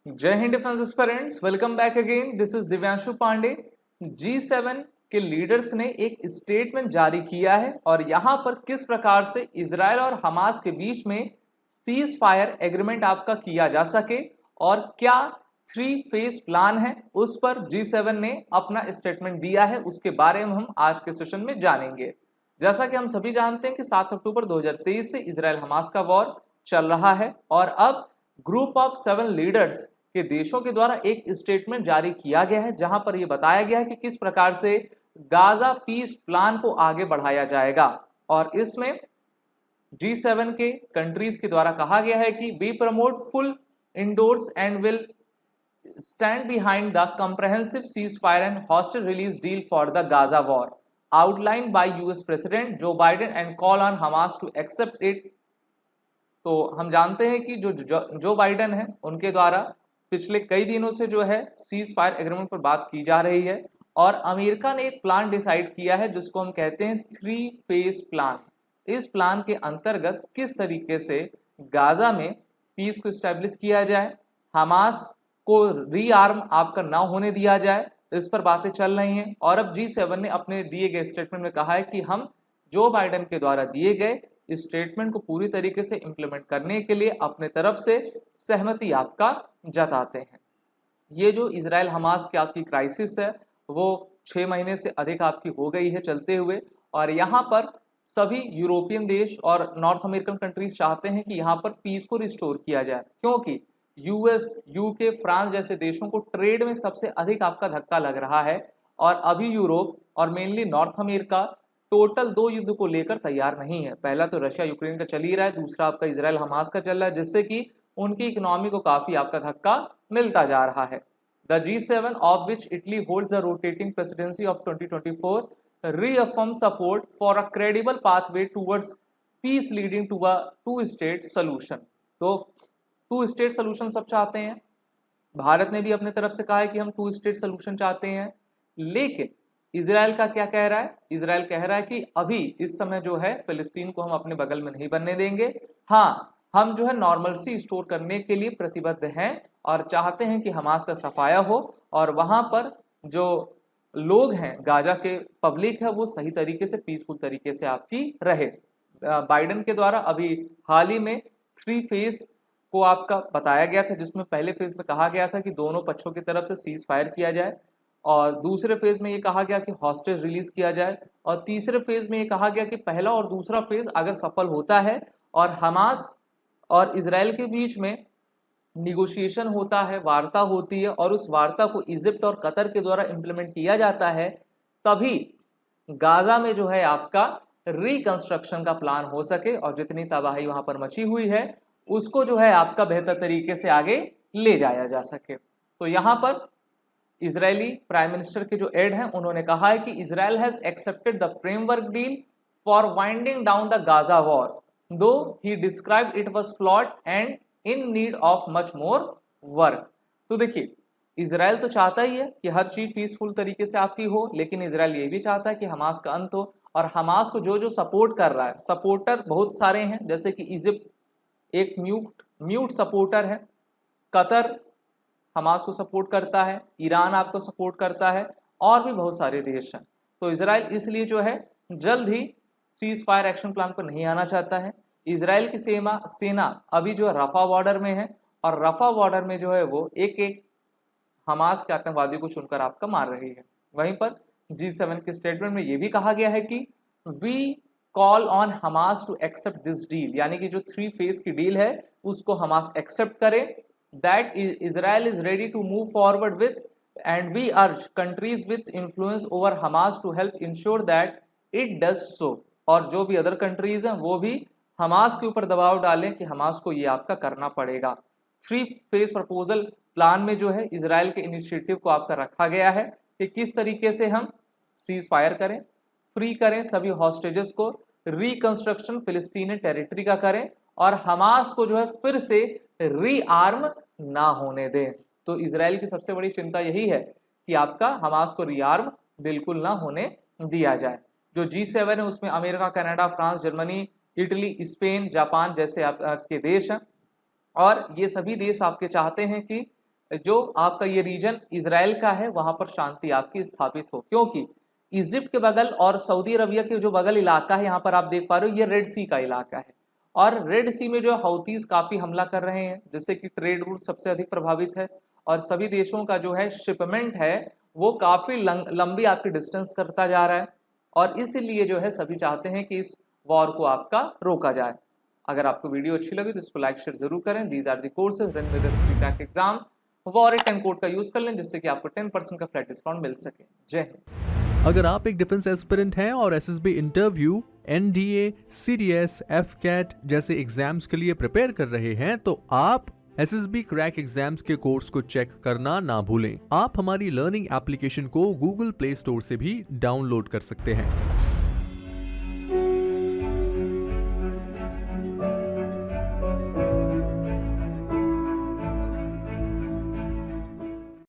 जय हिंद defence aspirants, welcome back again. This is Divyanshu Pandey. G7 के लीडर्स ने एक स्टेटमेंट जारी किया है और यहां पर किस प्रकार से इजराइल और हमास के बीच में सीज फायर एग्रीमेंट आपका किया जा सके और क्या 3 फेज प्लान है, उस पर G7 ने अपना स्टेटमेंट दिया है। उसके बारे में हम आज के सेशन में जानेंगे। जैसा कि हम सभी जानते हैं कि 7 अक्टूबर 2023 से इजराइल हमास का वॉर चल रहा है और अब ग्रुप ऑफ 7 लीडर्स के देशों के द्वारा एक स्टेटमेंट जारी किया गया है, जहां पर यह बताया गया है कि किस प्रकार से गाजा पीस प्लान को आगे बढ़ाया जाएगा। और इसमें G7 के कंट्रीज के द्वारा कहा गया है कि we promote full endorse and will stand behind the comprehensive ceasefire and hostage release deal for the Gaza war outlined by US President Joe Biden and call on Hamas to accept it। तो हम जानते हैं कि जो Biden है उनके द्वारा पिछले कई दिनों से जो है सीज फायर एग्रीमेंट पर बात की जा रही है और अमेरिका ने एक प्लान डिसाइड किया है जिसको हम कहते हैं 3 फेज प्लान। इस प्लान के अंतर्गत किस तरीके से गाजा में पीस को स्टैब्लिश किया जाए, हमास को रीआर्म आपका ना होने दिया जाए, इस पर बातें चल रही हैं। और अब G7 ने अपने दिए गए स्टेटमेंट में कहा है कि हम जो बाइडन के द्वारा दिए गए स्टेटमेंट को पूरी तरीके से इंप्लीमेंट करने के लिए अपने तरफ से सहमति आपका जताते हैं। ये जो इजराइल हमास की आपकी क्राइसिस है वो 6 महीने से अधिक आपकी हो गई है चलते हुए, और यहाँ पर सभी यूरोपियन देश और नॉर्थ अमेरिकन कंट्रीज चाहते हैं कि यहाँ पर पीस को रिस्टोर किया जाए, क्योंकि यूएस, यूके, फ्रांस जैसे देशों को ट्रेड में सबसे अधिक आपका धक्का लग रहा है और अभी यूरोप और मेनली नॉर्थ अमेरिका टोटल 2 युद्ध को लेकर तैयार नहीं है। पहला तो रशिया यूक्रेन का चल ही रहा है, दूसरा आपका इजराइल हमास का चल रहा है, जिससे कि उनकी इकोनॉमी को काफी आपका धक्का मिलता जा रहा है। The G7 of which Italy holds the rotating presidency of 2024 reaffirm support for a credible pathway towards peace leading to a 2 state solution। तो 2 स्टेट सोल्यूशन सब चाहते हैं। भारत ने भी अपने तरफ से कहा है कि हम 2 स्टेट सोल्यूशन चाहते हैं, लेकिन इजराइल का क्या कह रहा है? इजराइल कह रहा है कि अभी इस समय जो है फिलिस्तीन को हम अपने बगल में नहीं बनने देंगे। हाँ, हम जो है नॉर्मलसी स्टोर करने के लिए प्रतिबद्ध हैं और चाहते हैं कि हमास का सफाया हो और वहां पर जो लोग हैं, गाजा के पब्लिक है, वो सही तरीके से पीसफुल तरीके से आपकी रहे। बाइडन के द्वारा अभी हाल ही में 3 फेज को आपका बताया गया था, जिसमें पहले फेज में कहा गया था कि दोनों पक्षों की तरफ से सीज फायर किया जाए, और दूसरे फेज में ये कहा गया कि हॉस्टेज रिलीज किया जाए, और तीसरे फेज में ये कहा गया कि पहला और दूसरा फेज अगर सफल होता है और हमास और इजराइल के बीच में निगोशिएशन होता है, वार्ता होती है, और उस वार्ता को इजिप्ट और कतर के द्वारा इंप्लीमेंट किया जाता है, तभी गाजा में जो है आपका रिकंस्ट्रक्शन का प्लान हो सके और जितनी तबाही वहां पर मची हुई है उसको जो है आपका बेहतर तरीके से आगे ले जाया जा सके। तो यहाँ पर इजरायली प्राइम मिनिस्टर के जो एड हैं उन्होंने कहा है कि Israel has accepted the framework deal for winding down the Gaza war, though he described it was flawed and in need of much more work. तो देखिए, इजराइल तो चाहता ही है कि हर चीज पीसफुल तरीके से आपकी हो, लेकिन इजराइल ये भी चाहता है कि हमास का अंत हो, और हमास को जो जो सपोर्ट कर रहा है, सपोर्टर बहुत सारे हैं, जैसे कि इजिप्ट एक म्यूट सपोर्टर है, कतर हमास को सपोर्ट करता है, ईरान आपको सपोर्ट करता है, और भी बहुत सारे देश हैं। तो इजराइल इसलिए जो है जल्द he cease fire action plan पर नहीं आना चाहता है। इजराइल की सेना अभी जो है रफा बॉर्डर में है, और रफा बॉर्डर में जो है वो एक एक हमास के आतंकवादियों को चुनकर आपका मार रही है। वहीं पर G7 के स्टेटमेंट में ये भी कहा गया है कि we call on Hamas to accept this deal, यानी कि जो 3 फेज की डील है उसको हमास एक्सेप्ट करे, that Israel is ready to move forward with and we urge countries with influence over Hamas to help ensure that it does so. और जो भी अदर कंट्रीज हैं वो भी हमास के ऊपर दबाव डालें कि हमास को ये आपका करना पड़ेगा। 3 फेज प्रपोजल प्लान में जो है इजराइल के इनिशिएटिव को आपका रखा गया है कि किस तरीके से हम सीज फायर करें, फ्री करें सभी हॉस्टेजेस को, रिकंस्ट्रक्शन फिलिस्तीनी टेरिटरी का करें, और हमास को जो है फिर से रीआर्म ना होने दें। तो इजराइल की सबसे बड़ी चिंता यही है कि आपका हमास को रीआर्म बिल्कुल ना होने दिया जाए। जो G7 है उसमें America, Canada, France, Germany, Italy, Spain, Japan जैसे आपके देश हैं, और ये सभी देश आपके चाहते हैं कि जो आपका ये रीजन इजराइल का है वहां पर शांति आपकी स्थापित हो, क्योंकि इजिप्ट के बगल और सऊदी अरबिया के जो बगल इलाका है यहाँ पर आप देख पा रहे हो ये रेड सी का इलाका है, और रेड सी में जो हौतीज काफी हमला कर रहे हैं, जिससे कि ट्रेड रूट सबसे अधिक प्रभावित है और सभी देशों का जो है शिपमेंट है वो काफी लंबी आपकी डिस्टेंस करता जा रहा है, और इसीलिए जो है सभी चाहते हैं कि इस वॉर को आपका रोका जाए। अगर आपको वीडियो अच्छी लगी तो इसको लाइक शेयर जरूर करें। These are the courses run with crack exam. वॉरेट कोड का यूज कर लें जिससे कि आपको 10% का फ्लैट डिस्काउंट मिल सके। जय हिंद। अगर आप एक डिफेंस एस्पिरेंट हैं और SSB interview, NDA, CDS, AFCAT जैसे एग्जाम्स के लिए प्रिपेयर कर रहे हैं तो आप एसएसबी क्रैक एग्जाम्स के कोर्स को चेक करना ना भूलें। आप हमारी लर्निंग एप्लीकेशन को गूगल प्ले स्टोर से भी डाउनलोड कर सकते हैं।